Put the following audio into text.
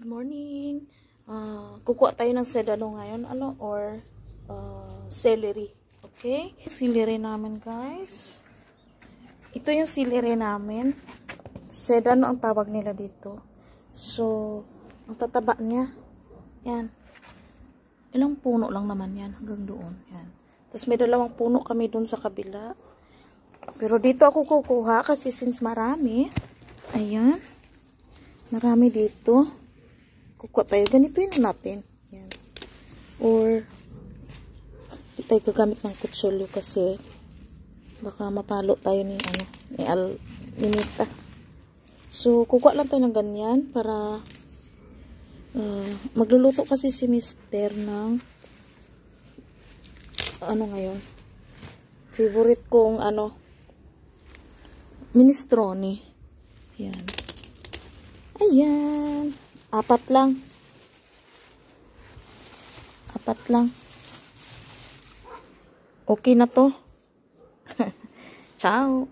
Good morning. Kukuha tayo ng sedano ngayon, celery. Okay? Celery namin, guys. Ito yung celery namin. Sedano ang tawag nila dito. So, ang tataba niya, yan. Ilang puno lang naman yan, hanggang doon. Yan. Tapos may 2 puno kami doon sa kabila. Pero dito ako kukuha kasi since marami, ayan, marami dito. Kukuha tayo. Ganito yun natin. Yan. Or, di tayo gagamit ng kutsilyo kasi baka mapalo tayo ni Nita. So, kukuha lang tayo ng ganyan para magluluto kasi si Mister ng ngayon. Favorite kong minestrone. Yan. Ayan. 4 lang. 4 lang. Okay na to. Ciao.